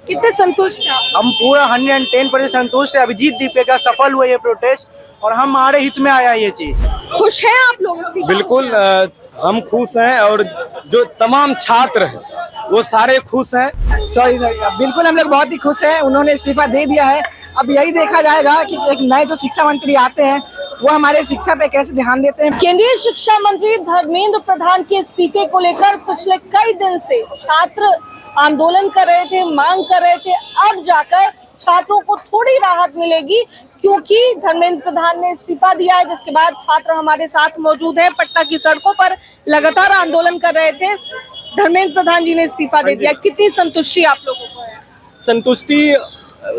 कितने संतुष्ट हैं आप? हम पूरा 110% संतुष्ट है। अभिजीत दीपिका सफल हुआ ये प्रोटेस्ट और हम हमारे हित में आया ये चीज। खुश हैं आप लोग इस्तीफा? बिल्कुल हम खुश हैं और जो तमाम छात्र हैं वो सारे खुश हैं। सॉरी बिल्कुल हम लोग बहुत ही खुश हैं। उन्होंने इस्तीफा दे दिया है। अब यही देखा जाएगा कि एक नए जो शिक्षा मंत्री आते हैं वो हमारे शिक्षा पे कैसे ध्यान देते हैं। केंद्रीय शिक्षा मंत्री धर्मेंद्र प्रधान के इस्तीफे को लेकर पिछले कई दिन से छात्र आंदोलन कर रहे थे, मांग कर रहे थे। अब जाकर छात्रों को थोड़ी राहत मिलेगी क्योंकि धर्मेंद्र प्रधान ने इस्तीफा दिया है, जिसके बाद छात्र हमारे साथ मौजूद हैं। पटना की सड़कों पर लगातार आंदोलन कर रहे थे। धर्मेंद्र प्रधान जी ने इस्तीफा दे दिया, कितनी संतुष्टि आप लोगों को है?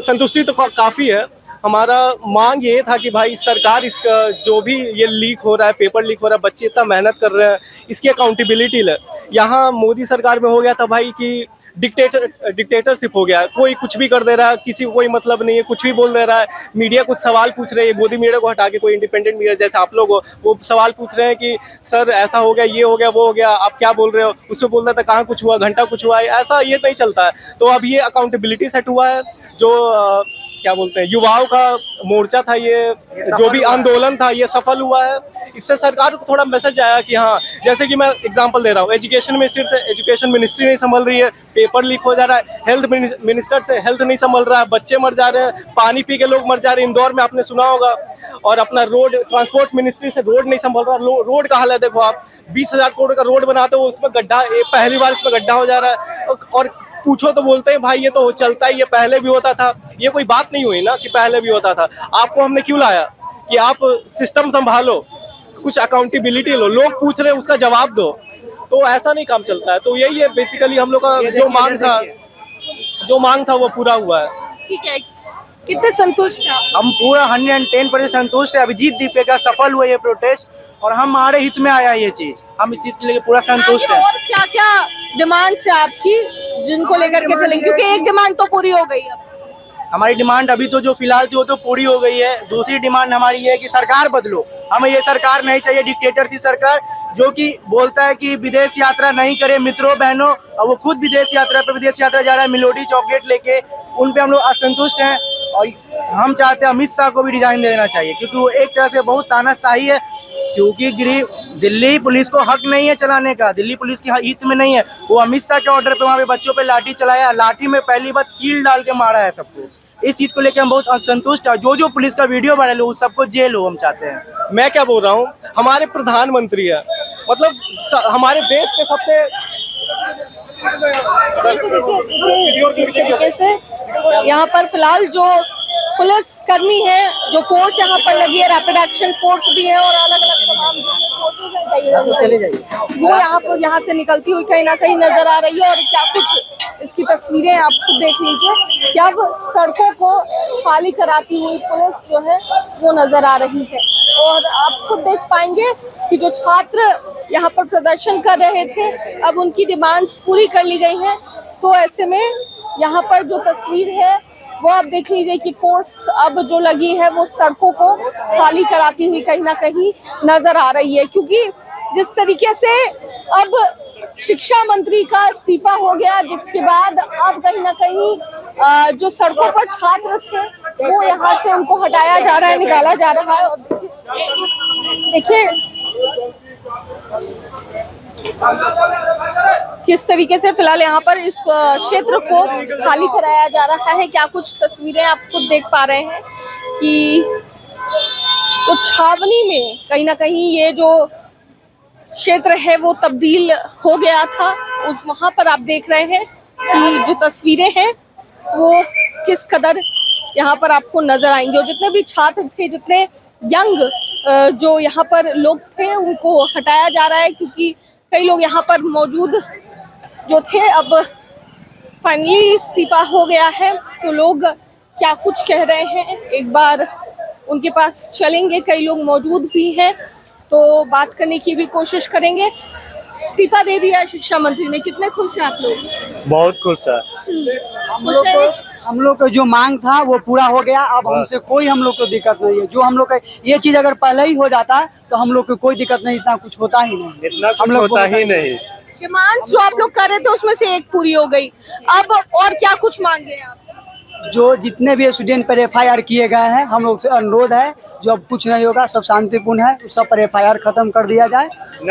संतुष्टि तो काफी है। हमारा मांग ये था कि भाई सरकार इसका जो भी ये लीक हो रहा है, पेपर लीक हो रहा है, बच्चे इतना मेहनत कर रहे हैं, इसकी अकाउंटेबिलिटी ले। यहाँ मोदी सरकार में हो गया था भाई कि डिक्टेटरशिप हो गया है। कोई कुछ भी कर दे रहा है, किसी को कोई मतलब नहीं है, कुछ भी बोल दे रहा है। मीडिया कुछ सवाल पूछ रही है, मोदी मीडिया को हटा के कोई इंडिपेंडेंट मीडिया जैसे आप लोग हो, वो सवाल पूछ रहे हैं कि सर ऐसा हो गया, ये हो गया, वो हो गया, आप क्या बोल रहे हो। उसमें बोल रहा था कहाँ कुछ हुआ, घंटा कुछ हुआ है, ऐसा ये नहीं चलता है। तो अब ये अकाउंटेबिलिटी सेट हुआ है। जो क्या बोलते हैं युवाओं का मोर्चा था, ये जो भी आंदोलन था ये सफल हुआ है। इससे सरकार को थोड़ा मैसेज आया कि हाँ, जैसे कि मैं एग्जांपल दे रहा हूँ, एजुकेशन मिनिस्ट्री से एजुकेशन मिनिस्ट्री नहीं संभल रही है, पेपर लीक हो जा रहा है। हेल्थ मिनिस्टर से हेल्थ नहीं संभल रहा है, बच्चे मर जा रहे हैं, पानी पी के लोग मर जा रहे हैं, इंदौर में आपने सुना होगा। और अपना रोड ट्रांसपोर्ट मिनिस्ट्री से रोड नहीं संभल रहा। रोड का हाल है देखो आप, 20,000 करोड़ का रोड बनाते हो, उसमें गड्ढा, पहली बार इसमें गड्ढा हो जा रहा है। और पूछो तो बोलते हैं भाई ये तो चलता ही, ये पहले भी होता था। ये कोई बात नहीं हुई ना कि पहले भी होता था। आपको हमने क्यों लाया कि आप सिस्टम संभालो, कुछ अकाउंटेबिलिटी लो, लोग पूछ रहे हैं उसका जवाब दो। तो ऐसा नहीं काम चलता है। तो यही है बेसिकली हम लोग का जो मांग था वो पूरा हुआ है। ठीक है, कितने संतुष्ट हैं आप? हम पूरा 110% संतुष्ट है। अभिजीत दीपिका सफल हुआ ये प्रोटेस्ट और हम हमारे हित में आया ये चीज। हम इस चीज के लिए पूरा संतुष्ट है। और क्या क्या डिमांड्स है आपकी जिनको लेकर के चलेंगे? क्योंकि एक डिमांड तो पूरी हो गई है। हमारी डिमांड अभी तो जो फिलहाल थी वो तो पूरी हो गई है। दूसरी डिमांड हमारी ये है कि सरकार बदलो। हमें ये सरकार नहीं चाहिए डिक्टेटरशिप सरकार, जो कि बोलता है कि विदेश यात्रा नहीं करे मित्रों बहनों, और वो खुद विदेश यात्रा जा रहा है मिलोडी चॉकलेट लेके। उन पे हम लोग असंतुष्ट हैं और हम चाहते हैं अमित शाह को भी रिजाइन दे देना चाहिए, क्योंकि वो एक तरह से बहुत तानाशाही है। क्योंकि दिल्ली पुलिस को हक नहीं है चलाने का, दिल्ली पुलिस की हित में नहीं है। वो अमित शाह के ऑर्डर पे वहाँ पे बच्चों पे लाठी चलाया, लाठी में पहली बार कील डाल के मारा है सबको। इस चीज को लेकर हम बहुत असंतुष्ट है। जो पुलिस का वीडियो वायरल हो सबको जेल हो, हम चाहते हैं। मैं क्या बोल रहा हूँ, हमारे प्रधानमंत्री है, मतलब हमारे देश के सबसे तरीके से यहाँ पर फिलहाल जो पुलिस कर्मी है, जो फोर्स यहाँ पर लगी है, रैपिड एक्शन फोर्स भी है और अलग अलग तमाम वो यहाँ से निकलती हुई कहीं ना कहीं नजर आ रही है। और क्या कुछ इसकी तस्वीरें आप खुद देख लीजिए कि अब सड़कों को खाली कराती हुई पुलिस जो है वो नजर आ रही है। और आप खुद देख पाएंगे कि जो छात्र यहाँ पर प्रदर्शन कर रहे थे, अब उनकी डिमांड्स पूरी कर ली गई हैं। तो ऐसे में यहाँ पर जो तस्वीर है वो आप देख लीजिए कि फोर्स अब जो लगी है वो सड़कों को खाली कराती हुई कहीं ना कहीं नजर आ रही है। क्योंकि जिस तरीके से अब शिक्षा मंत्री का इस्तीफा हो गया, जिसके बाद अब कहीं ना कहीं जो सड़कों पर छात्र थे वो यहाँ से उनको हटाया जा रहा है, निकाला जा रहा है। और देखिए किस तरीके से फिलहाल यहाँ पर इस क्षेत्र को खाली कराया जा रहा है। क्या कुछ तस्वीरें आप खुद देख पा रहे हैं कि तो छावनी में कहीं ना कहीं ये जो क्षेत्र है वो तब्दील हो गया था। वहां पर आप देख रहे हैं कि जो तस्वीरें हैं वो किस कदर यहाँ पर आपको नजर आएंगे। और जितने भी छात्र थे, जितने यंग जो यहाँ पर लोग थे, उनको हटाया जा रहा है क्योंकि कई लोग यहाँ पर मौजूद जो थे अब फाइनली इस्तीफा हो गया है। तो लोग क्या कुछ कह रहे हैं एक बार उनके पास चलेंगे, कई लोग मौजूद भी हैं तो बात करने की भी कोशिश करेंगे। इस्तीफा दे दिया शिक्षा मंत्री ने, कितने खुश हैं आप लोग? बहुत खुश है। हम लोग का जो मांग था वो पूरा हो गया। अब हमसे कोई हम लोग को दिक्कत नहीं है। जो हम लोग का ये चीज अगर पहले ही हो जाता तो हम लोग को कोई दिक्कत नहीं, इतना कुछ होता ही नहीं, इतना कुछ होता ही नहीं। डिमांड्स जो आप लोग कर रहे थे उसमें से एक पूरी हो गई, अब और क्या कुछ मांगे हैं आप? जो जितने भी स्टूडेंट पर FIR किए गए हैं, हम लोग से अनुरोध है जो अब कुछ नहीं होगा, सब शांतिपूर्ण है, सब पर FIR खत्म कर दिया जाए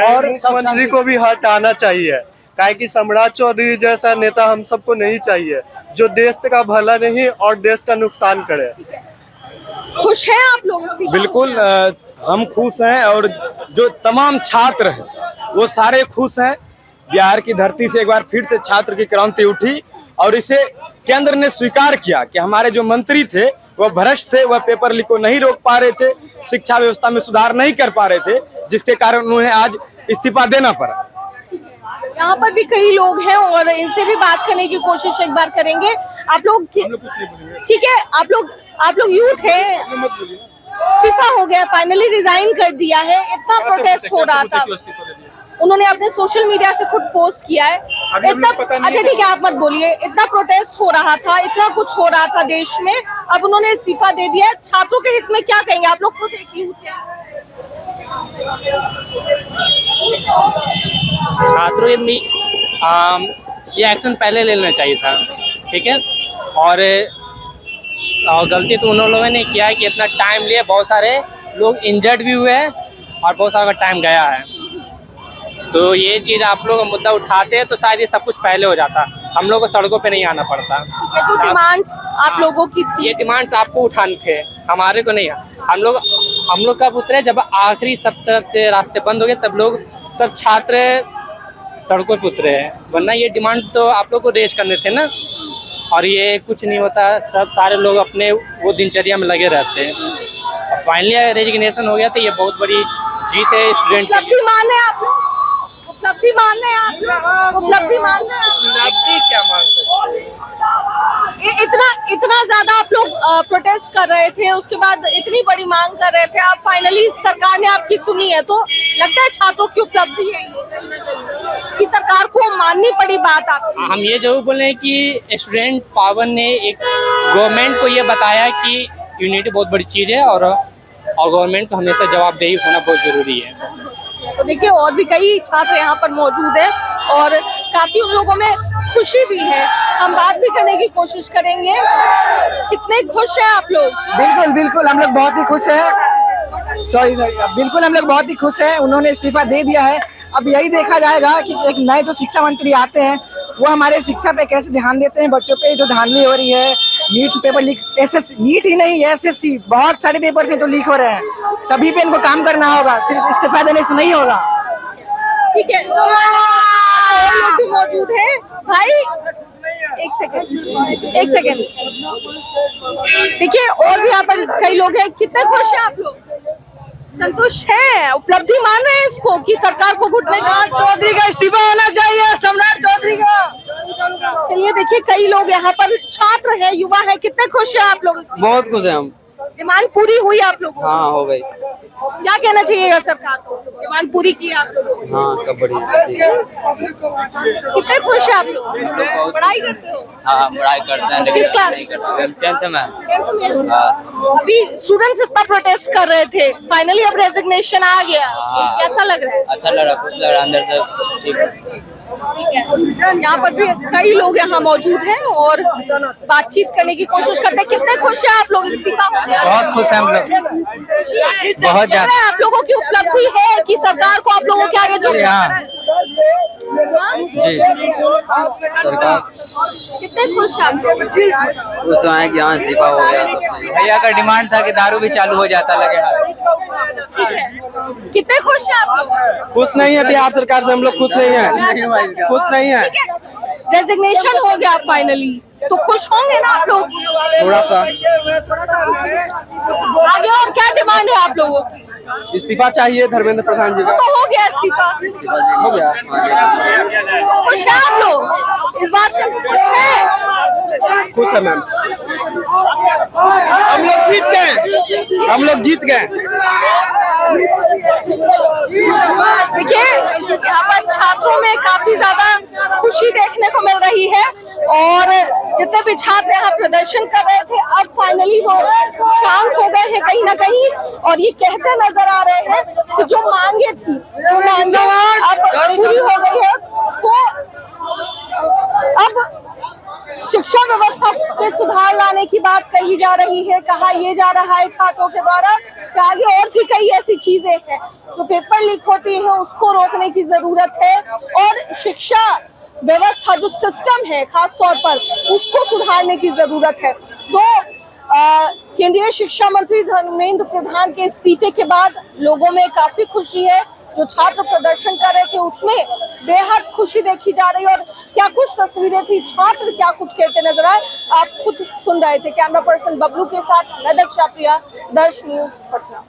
और मुख्यमंत्री को भी हटाना चाहिए, काहे कि सम्राट चौधरी जैसा नेता हम सबको नहीं चाहिए जो देश का भला नहीं और देश का नुकसान करे। खुश हैं आप लोग इस्तीफा? बिल्कुल हम खुश हैं और जो तमाम छात्र हैं वो सारे खुश हैं। बिहार की धरती से एक बार फिर से छात्र की क्रांति उठी और इसे केंद्र ने स्वीकार किया कि हमारे जो मंत्री थे वह भ्रष्ट थे, वह पेपर लीक को नहीं रोक पा रहे थे, शिक्षा व्यवस्था में सुधार नहीं कर पा रहे थे, जिसके कारण उन्हें आज इस्तीफा देना पड़ा। यहाँ पर भी कई लोग हैं और इनसे भी बात करने की कोशिश एक बार करेंगे। आप लोग ठीक है, आप लोग यूथ हैं, इस्तीफा हो गया, फाइनली रिजाइन कर दिया है, इतना प्रोटेस्ट हो रहा था, उन्होंने अपने सोशल मीडिया से खुद पोस्ट किया है, इतना अच्छा ठीक है आप मत बोलिए, इतना प्रोटेस्ट हो रहा था, इतना कुछ हो रहा था देश में, अब उन्होंने इस्तीफा दे दिया। छात्रों के हित में क्या कहेंगे आप लोग? खुद एक यूथ हैं। छात्रों ये एक्शन पहले ले लेना चाहिए था, ठीक है, और गलती तो उन लोगों ने किया है कि इतना टाइम लिए, बहुत सारे लोग इंजर्ड भी हुए हैं और बहुत सारा टाइम गया है। तो ये चीज़ आप लोग मुद्दा उठाते हैं तो शायद ये सब कुछ पहले हो जाता, हम लोग को सड़कों पे नहीं आना पड़ता। ये तो डिमांड्स आप लोगों की थी, ये डिमांड्स आपको उठाने थे, हमारे को नहीं। हम लोग कब उतरे जब आखिरी सब तरफ से रास्ते बंद हो गए, तब छात्र सड़कों पे उतरे हैं, वरना ये डिमांड तो आप लोग को रेज करने थे ना। और ये कुछ नहीं होता, सब सारे लोग अपने वो दिनचर्या में लगे रहते हैं। फाइनली रेजिग्नेशन हो गया तो ये बहुत बड़ी जीत है स्टूडेंट के लिए। उपलब्धि मान रहे हैं आप लोग? उपलब्धि मान रहे हैं? क्या मान सकते हैं? इतना ज्यादा आप लोग प्रोटेस्ट कर रहे थे, उसके बाद इतनी बड़ी मांग कर रहे थे, आप फाइनली सरकार ने आपकी सुनी है, तो लगता है छात्रों की उपलब्धि है कि सरकार को माननी पड़ी बात आपकी। हम ये जरूर बोले हैं कि स्टूडेंट पावर ने एक गवर्नमेंट को ये बताया कि यूनिटी बहुत बड़ी चीज़ है और गवर्नमेंट को हमेशा जवाबदेही होना बहुत जरूरी है। तो देखिए और भी कई छात्र यहाँ पर मौजूद है और काफी उन लोगों में खुशी भी है, हम बात भी करने की कोशिश करेंगे। कितने खुश हैं आप लोग? बिल्कुल बिल्कुल हम लोग बहुत ही खुश हैं। सॉरी बिल्कुल हम लोग बहुत ही खुश हैं, उन्होंने इस्तीफा दे दिया है। अब यही देखा जाएगा कि एक नए जो शिक्षा मंत्री आते हैं वो हमारे शिक्षा पे कैसे ध्यान देते हैं। बच्चों पे जो धांधली हो रही है, नीट पेपर लीक, नीट ही नहीं SSC बहुत सारे पेपर हैं जो लीक हो रहे हैं, सभी पे इनको काम करना होगा, सिर्फ इस्तीफा देने से नहीं होगा। ठीक है, तो लोग भी मौजूद है। भाई एक सेकंड देखिए और भी यहाँ पर कई लोग हैं। कितने खुश हैं आप लोग? संतुष्ट हैं? उपलब्धि मान रहे हैं इसको कि सरकार को घुटने चौधरी का इस्तीफा होना चाहिए, सम्राट चौधरी का। चलिए देखिए कई लोग यहाँ पर छात्र हैं, युवा है, कितने खुश हैं आप लोग? बहुत खुश हैं हम। डिमांड पूरी हुई आप लोगों? हाँ हो गई। क्या कहना चाहिएगा सरकार को? डिमांड पूरी की आप लोगों? हाँ सब बढ़िया। कितने खुश हैं आप लोग? पढ़ाई करते हो? हाँ पढ़ाई करते हैं लेकिन किस क्लास? नहीं करते, 10th में। 10th में? अभी स्टूडेंट्स इतना प्रोटेस्ट कर रहे थे, फाइनली अब रेजिग्नेशन आ गया, कैसा लग रहा है? अच्छा लग रहा, खुश लग रहा अंदर से। ठीक है, यहाँ पर भी कई लोग यहाँ मौजूद हैं और बातचीत करने की कोशिश करते हैं। कितने खुश हैं आप लोग? इस्तीफा हो गया? बहुत खुश हैं हम लोग, बहुत ज्यादा। आप लोगों की उपलब्धि है कि सरकार को आप लोगों के आगे जो जी सरकार कितने खुश हैं आप लोग? खुश तो है कि यहाँ इस्तीफा हो गया। भैया का डिमांड था कि दारू भी चालू हो जाता लगे हाथ। ठीक है, कितने खुश हैं आप लोग? खुश नहीं है बिहार सरकार से, हम लोग खुश नहीं है, खुश नहीं है। रेजिग्नेशन हो गया फाइनली, तो खुश होंगे ना आप लोग? थोड़ा सा। आगे और क्या डिमांड है आप लोगों की? इस्तीफा चाहिए धर्मेंद्र प्रधान जी का। तो हो गया इस्तीफा, हो गया। खुश है आप लोग इस बात से? खुश है? खुश है मैम, हम लोग जीत गए, हम लोग जीत गए। देखिए यहाँ पर छात्रों में काफी ज्यादा खुशी देखने को मिल रही है और जितने भी छात्र यहाँ प्रदर्शन कर रहे थे अब फाइनली वो शांत हो गए हैं कहीं ना कहीं और ये कहते नजर आ रहे हैं कि जो मांगे थी वो मांगे अब पूरी हो गई है। तो अब शिक्षा व्यवस्था में सुधार लाने की बात कही जा रही है, कहा यह जा रहा है छात्रों के द्वारा कि आगे और भी कई ऐसी चीजें हैं जो पेपर लीक होती है उसको रोकने की जरूरत है और शिक्षा व्यवस्था जो सिस्टम है खास तौर पर उसको सुधारने की जरूरत है। तो केंद्रीय शिक्षा मंत्री धर्मेंद्र प्रधान के इस्तीफे के बाद लोगों में काफी खुशी है। जो छात्र प्रदर्शन कर रहे थे उसमें बेहद खुशी देखी जा रही है और क्या कुछ तस्वीरें थी, छात्र क्या कुछ कहते नजर आए, आप खुद सुन रहे थे। कैमरा पर्सन बबलू के साथ मैं दक्षा प्रिया, दर्श न्यूज पटना।